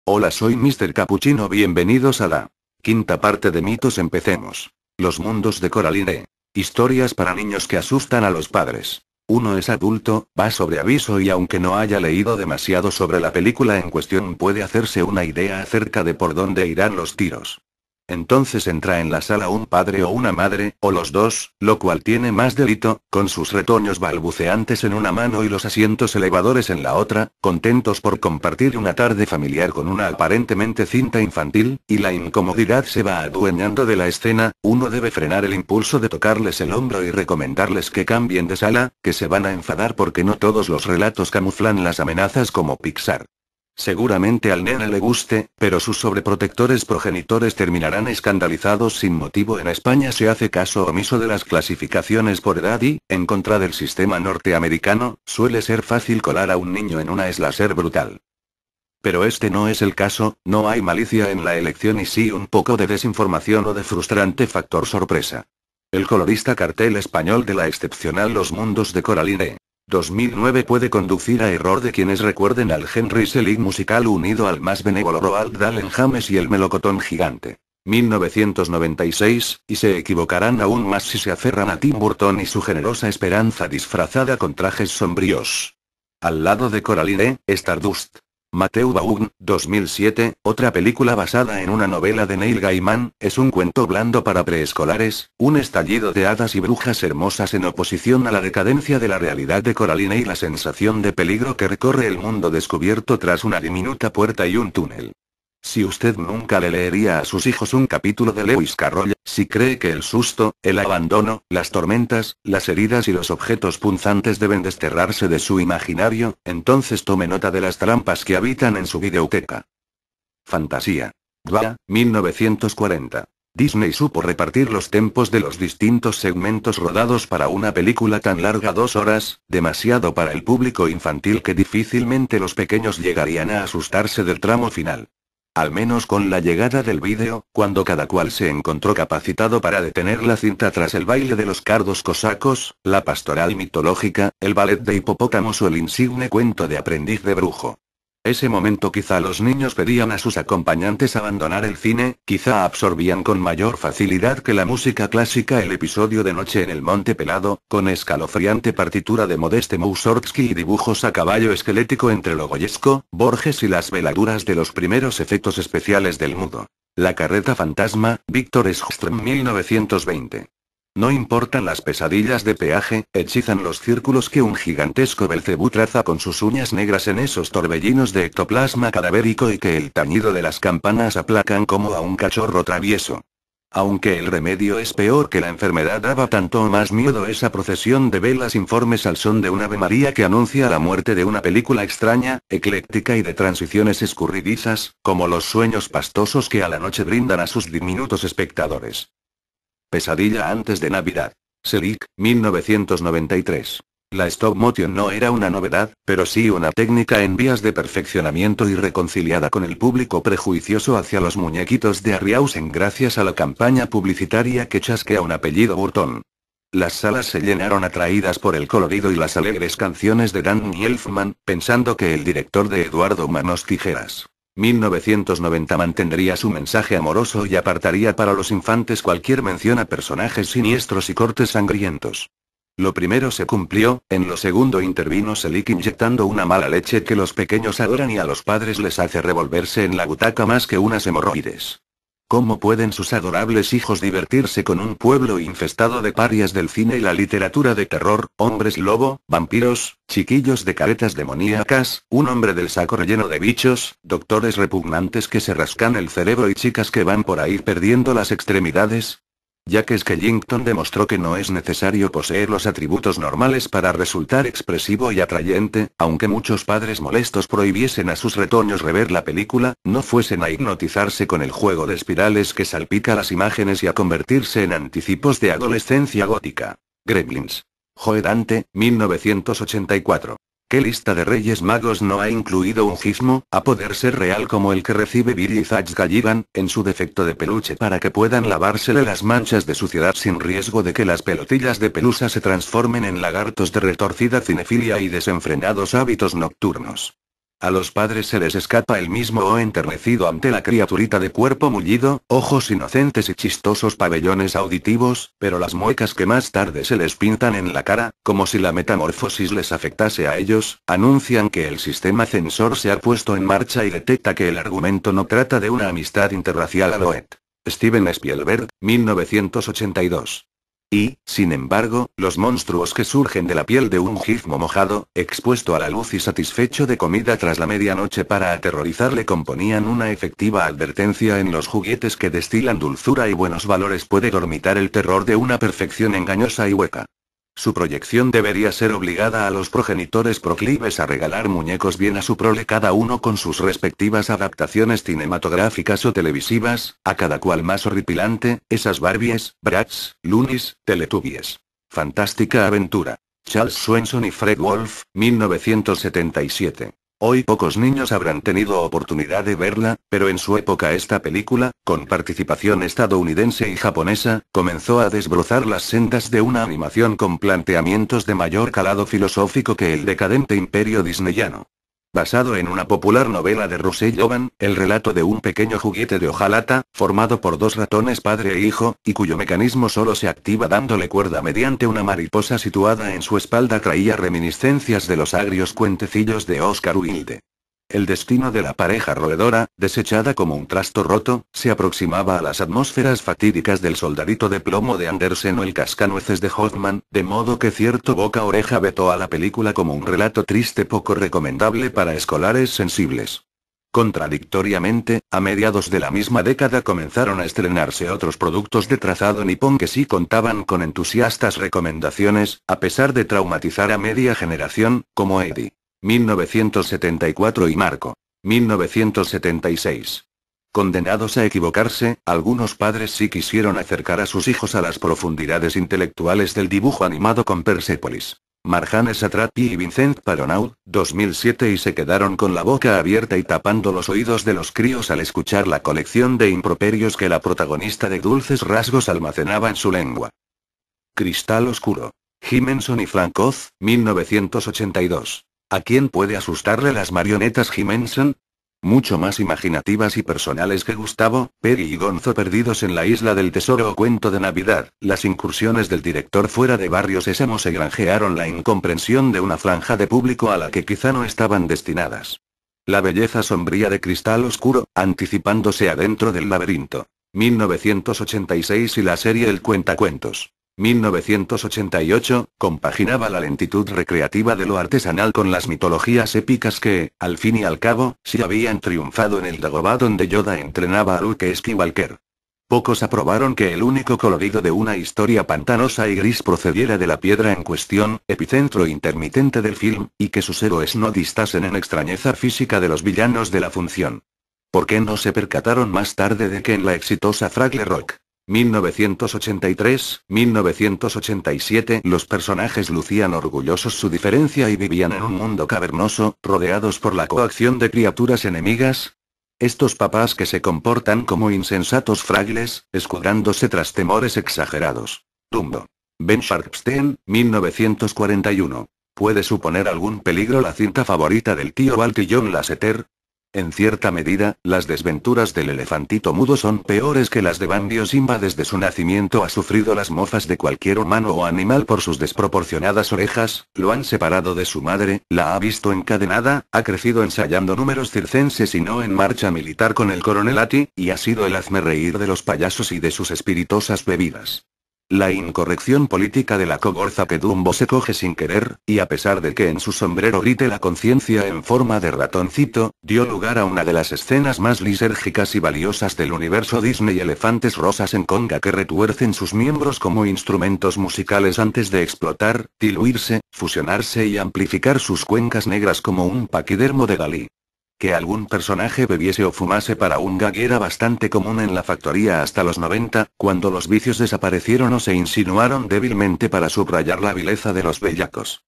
Hola, soy Mr. Capuchino, bienvenidos a la quinta parte de Mitos. Empecemos. Los mundos de Coraline. Historias para niños que asustan a los padres. Uno es adulto, va sobre aviso y aunque no haya leído demasiado sobre la película en cuestión puede hacerse una idea acerca de por dónde irán los tiros. Entonces entra en la sala un padre o una madre, o los dos, lo cual tiene más delito, con sus retoños balbuceantes en una mano y los asientos elevadores en la otra, contentos por compartir una tarde familiar con una aparentemente cinta infantil, y la incomodidad se va adueñando de la escena. Uno debe frenar el impulso de tocarles el hombro y recomendarles que cambien de sala, que se van a enfadar porque no todos los relatos camuflan las amenazas como Pixar. Seguramente al nene le guste, pero sus sobreprotectores progenitores terminarán escandalizados sin motivo. En España se hace caso omiso de las clasificaciones por edad y, en contra del sistema norteamericano, suele ser fácil colar a un niño en una slasher brutal. Pero este no es el caso, no hay malicia en la elección y sí un poco de desinformación o de frustrante factor sorpresa. El colorista cartel español de la excepcional Los Mundos de Coraline 2009 puede conducir a error de quienes recuerden al Henry Selick musical unido al más benévolo Roald Dahl en James y el melocotón gigante 1996, y se equivocarán aún más si se aferran a Tim Burton y su generosa esperanza disfrazada con trajes sombríos. Al lado de Coraline, Stardust. Matthew Vaughn, 2007, otra película basada en una novela de Neil Gaiman, es un cuento blando para preescolares, un estallido de hadas y brujas hermosas en oposición a la decadencia de la realidad de Coraline y la sensación de peligro que recorre el mundo descubierto tras una diminuta puerta y un túnel. Si usted nunca le leería a sus hijos un capítulo de Lewis Carroll, si cree que el susto, el abandono, las tormentas, las heridas y los objetos punzantes deben desterrarse de su imaginario, entonces tome nota de las trampas que habitan en su videoteca. Fantasía. Dva, 1940. Disney supo repartir los tempos de los distintos segmentos rodados para una película tan larga, 2 horas, demasiado para el público infantil que difícilmente los pequeños llegarían a asustarse del tramo final. Al menos con la llegada del vídeo, cuando cada cual se encontró capacitado para detener la cinta tras el baile de los cardos cosacos, la pastoral mitológica, el ballet de hipopótamos o el insigne cuento de aprendiz de brujo. Ese momento quizá los niños pedían a sus acompañantes abandonar el cine, quizá absorbían con mayor facilidad que la música clásica el episodio de Noche en el Monte Pelado, con escalofriante partitura de Modeste Mussorgsky y dibujos a caballo esquelético entre lo goyesco, Borges y las veladuras de los primeros efectos especiales del mudo. La carreta fantasma, Víctor Ekström, 1920. No importan las pesadillas de peaje, hechizan los círculos que un gigantesco Belcebú traza con sus uñas negras en esos torbellinos de ectoplasma cadavérico y que el tañido de las campanas aplacan como a un cachorro travieso. Aunque el remedio es peor que la enfermedad, daba tanto más miedo esa procesión de velas informes al son de un Ave María que anuncia la muerte de una película extraña, ecléctica y de transiciones escurridizas, como los sueños pastosos que a la noche brindan a sus diminutos espectadores. Pesadilla antes de Navidad. Selick, 1993. La stop motion no era una novedad, pero sí una técnica en vías de perfeccionamiento y reconciliada con el público prejuicioso hacia los muñequitos de Harryhausen gracias a la campaña publicitaria que chasquea un apellido Burton. Las salas se llenaron atraídas por el colorido y las alegres canciones de Danny Elfman, pensando que el director de Eduardo Manos Tijeras 1990 mantendría su mensaje amoroso y apartaría para los infantes cualquier mención a personajes siniestros y cortes sangrientos. Lo primero se cumplió, en lo segundo intervino Selick inyectando una mala leche que los pequeños adoran y a los padres les hace revolverse en la butaca más que unas hemorroides. ¿Cómo pueden sus adorables hijos divertirse con un pueblo infestado de parias del cine y la literatura de terror, hombres lobo, vampiros, chiquillos de caretas demoníacas, un hombre del saco relleno de bichos, doctores repugnantes que se rascan el cerebro y chicas que van por ahí perdiendo las extremidades? Jack Skellington demostró que no es necesario poseer los atributos normales para resultar expresivo y atrayente, aunque muchos padres molestos prohibiesen a sus retoños rever la película, no fuesen a hipnotizarse con el juego de espirales que salpica las imágenes y a convertirse en anticipos de adolescencia gótica. Gremlins. Joe Dante, 1984. ¿Qué lista de Reyes Magos no ha incluido un gizmo, a poder ser real como el que recibe Billy y Zach Galligan, en su defecto de peluche para que puedan lavársele las manchas de suciedad sin riesgo de que las pelotillas de pelusa se transformen en lagartos de retorcida cinefilia y desenfrenados hábitos nocturnos? A los padres se les escapa el mismo o enternecido ante la criaturita de cuerpo mullido, ojos inocentes y chistosos pabellones auditivos, pero las muecas que más tarde se les pintan en la cara, como si la metamorfosis les afectase a ellos, anuncian que el sistema censor se ha puesto en marcha y detecta que el argumento no trata de una amistad interracial a lo Steven Spielberg, 1982. Y, sin embargo, los monstruos que surgen de la piel de un gizmo mojado, expuesto a la luz y satisfecho de comida tras la medianoche para aterrorizarle, componían una efectiva advertencia en los juguetes que destilan dulzura y buenos valores. Puede dormitar el terror de una perfección engañosa y hueca. Su proyección debería ser obligada a los progenitores proclives a regalar muñecos bien a su prole, cada uno con sus respectivas adaptaciones cinematográficas o televisivas, a cada cual más horripilante, esas Barbies, Bratz, Loonies, Teletubbies. Fantástica aventura. Charles Swenson y Fred Wolf, 1977. Hoy pocos niños habrán tenido oportunidad de verla, pero en su época esta película, con participación estadounidense y japonesa, comenzó a desbrozar las sendas de una animación con planteamientos de mayor calado filosófico que el decadente imperio disneyano. Basado en una popular novela de Russell Hoban, el relato de un pequeño juguete de hojalata, formado por dos ratones padre e hijo, y cuyo mecanismo solo se activa dándole cuerda mediante una mariposa situada en su espalda, traía reminiscencias de los agrios cuentecillos de Oscar Wilde. El destino de la pareja roedora, desechada como un trasto roto, se aproximaba a las atmósferas fatídicas del Soldadito de plomo de Andersen o el Cascanueces de Hoffman, de modo que cierto boca-oreja vetó a la película como un relato triste poco recomendable para escolares sensibles. Contradictoriamente, a mediados de la misma década comenzaron a estrenarse otros productos de trazado nipón que sí contaban con entusiastas recomendaciones, a pesar de traumatizar a media generación, como Eddie. 1974 y Marco. 1976. Condenados a equivocarse, algunos padres sí quisieron acercar a sus hijos a las profundidades intelectuales del dibujo animado con Persepolis. Marjane Satrapi y Vincent Paronnaud, 2007, y se quedaron con la boca abierta y tapando los oídos de los críos al escuchar la colección de improperios que la protagonista de Dulces Rasgos almacenaba en su lengua. Cristal Oscuro. Jimenson y Frank Oz, 1982. ¿A quién puede asustarle las marionetas Jimenson? Mucho más imaginativas y personales que Gustavo, Peggy y Gonzo perdidos en la isla del tesoro o Cuento de Navidad, las incursiones del director fuera de Barrio Sésamo se granjearon la incomprensión de una franja de público a la que quizá no estaban destinadas. La belleza sombría de Cristal Oscuro, anticipándose adentro del laberinto. 1986 y la serie El Cuentacuentos. 1988, compaginaba la lentitud recreativa de lo artesanal con las mitologías épicas que, al fin y al cabo, sí habían triunfado en el Dagobah donde Yoda entrenaba a Luke Skywalker. Pocos aprobaron que el único colorido de una historia pantanosa y gris procediera de la piedra en cuestión, epicentro intermitente del film, y que sus héroes no distasen en extrañeza física de los villanos de la función. ¿Por qué no se percataron más tarde de que en la exitosa Fraggle Rock 1983, 1987 los personajes lucían orgullosos su diferencia y vivían en un mundo cavernoso, rodeados por la coacción de criaturas enemigas? Estos papás que se comportan como insensatos fragles, escudándose tras temores exagerados. Dumbo. Ben Sharpsteen, 1941. ¿Puede suponer algún peligro la cinta favorita del tío Walt y John Lasseter? En cierta medida, las desventuras del elefantito mudo son peores que las de Bambi o Simba. Desde su nacimiento ha sufrido las mofas de cualquier humano o animal por sus desproporcionadas orejas, lo han separado de su madre, la ha visto encadenada, ha crecido ensayando números circenses y no en marcha militar con el coronel Ati, y ha sido el hazmerreír de los payasos y de sus espiritosas bebidas. La incorrección política de la cogorza que Dumbo se coge sin querer, y a pesar de que en su sombrero grite la conciencia en forma de ratoncito, dio lugar a una de las escenas más lisérgicas y valiosas del universo Disney: elefantes rosas en conga que retuercen sus miembros como instrumentos musicales antes de explotar, diluirse, fusionarse y amplificar sus cuencas negras como un paquidermo de Dalí. Que algún personaje bebiese o fumase para un gag era bastante común en la factoría hasta los 90, cuando los vicios desaparecieron o se insinuaron débilmente para subrayar la vileza de los bellacos.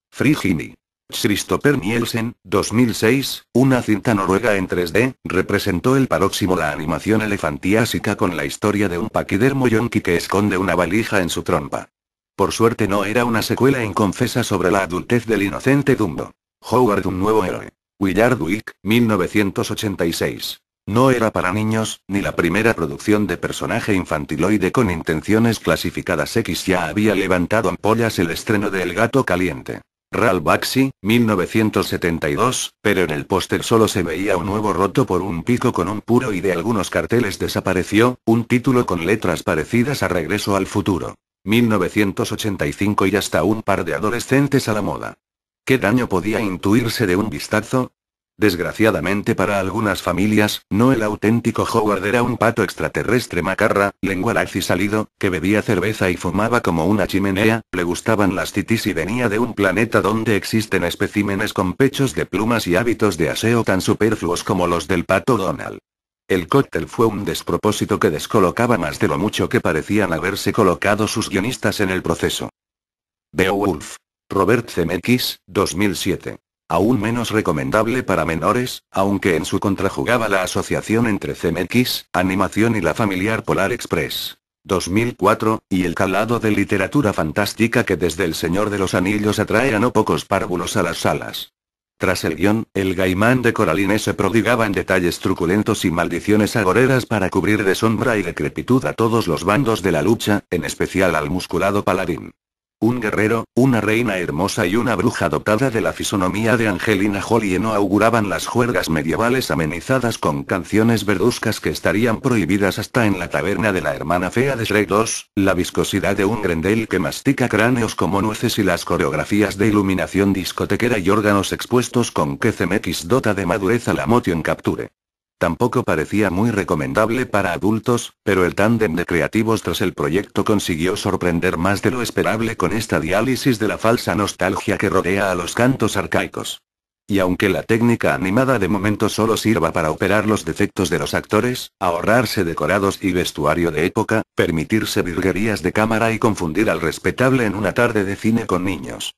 Frigini. Christopher Nielsen, 2006, una cinta noruega en 3D, representó el próximo la animación elefantiásica con la historia de un paquidermo yonki que esconde una valija en su trompa. Por suerte no era una secuela inconfesa sobre la adultez del inocente Dumbo. Howard, un nuevo héroe. Willard Wick, 1986. No era para niños, ni la primera producción de personaje infantiloide con intenciones clasificadas X ya había levantado ampollas el estreno de El gato caliente. Ralph Bakshi, 1972, pero en el póster solo se veía un huevo roto por un pico con un puro y de algunos carteles desapareció, un título con letras parecidas a Regreso al futuro. 1985 y hasta un par de adolescentes a la moda. ¿Qué daño podía intuirse de un vistazo? Desgraciadamente para algunas familias, no el auténtico Howard era un pato extraterrestre macarra, lenguaraz y salido, que bebía cerveza y fumaba como una chimenea, le gustaban las titis y venía de un planeta donde existen especímenes con pechos de plumas y hábitos de aseo tan superfluos como los del pato Donald. El cóctel fue un despropósito que descolocaba más de lo mucho que parecían haberse colocado sus guionistas en el proceso. Beowulf. Robert Zemeckis, 2007. Aún menos recomendable para menores, aunque en su contra jugaba la asociación entre Zemeckis, animación y la familiar Polar Express. 2004, y el calado de literatura fantástica que desde El Señor de los Anillos atrae a no pocos párvulos a las salas. Tras el guión, el Gaimán de Coraline se prodigaba en detalles truculentos y maldiciones agoreras para cubrir de sombra y decrepitud a todos los bandos de la lucha, en especial al musculado paladín. Un guerrero, una reina hermosa y una bruja dotada de la fisonomía de Angelina Jolie no auguraban las juergas medievales amenizadas con canciones verduzcas que estarían prohibidas hasta en la taberna de la hermana fea de Shrek 2, la viscosidad de un Grendel que mastica cráneos como nueces y las coreografías de iluminación discotequera y órganos expuestos con que Zemeckis dota de madurez a la motion capture. Tampoco parecía muy recomendable para adultos, pero el tándem de creativos tras el proyecto consiguió sorprender más de lo esperable con esta diálisis de la falsa nostalgia que rodea a los cantos arcaicos. Y aunque la técnica animada de momento solo sirva para operar los defectos de los actores, ahorrarse decorados y vestuario de época, permitirse virguerías de cámara y confundir al respetable en una tarde de cine con niños.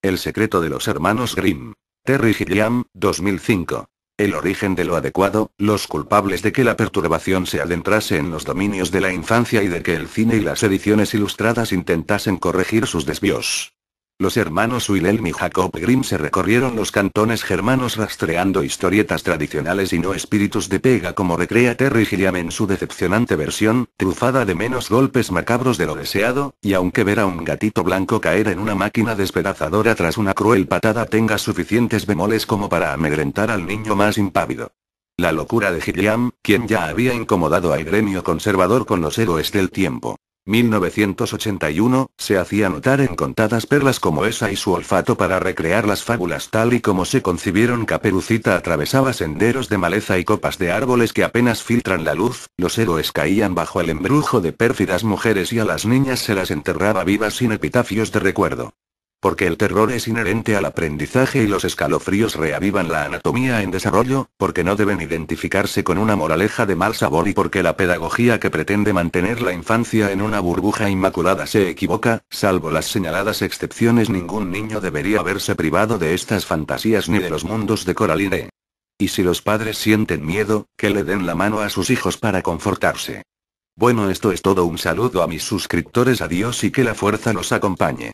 El secreto de los hermanos Grimm. Terry Gilliam, 2005. El origen de lo adecuado, los culpables de que la perturbación se adentrase en los dominios de la infancia y de que el cine y las ediciones ilustradas intentasen corregir sus desvíos. Los hermanos Wilhelm y Jacob Grimm se recorrieron los cantones germanos rastreando historietas tradicionales y no espíritus de pega como recrea Terry Gilliam en su decepcionante versión, trufada de menos golpes macabros de lo deseado, y aunque ver a un gatito blanco caer en una máquina despedazadora tras una cruel patada tenga suficientes bemoles como para amedrentar al niño más impávido. La locura de Gilliam, quien ya había incomodado al gremio conservador con los héroes del tiempo. 1981, se hacía notar en contadas perlas como esa y su olfato para recrear las fábulas tal y como se concibieron. Caperucita atravesaba senderos de maleza y copas de árboles que apenas filtran la luz, los héroes caían bajo el embrujo de pérfidas mujeres y a las niñas se las enterraba vivas sin epitafios de recuerdo. Porque el terror es inherente al aprendizaje y los escalofríos reavivan la anatomía en desarrollo, porque no deben identificarse con una moraleja de mal sabor y porque la pedagogía que pretende mantener la infancia en una burbuja inmaculada se equivoca, salvo las señaladas excepciones. Ningún niño debería verse privado de estas fantasías ni de los mundos de Coraline. Y si los padres sienten miedo, que le den la mano a sus hijos para confortarse. Bueno, esto es todo. Un saludo a mis suscriptores, adiós y que la fuerza los acompañe.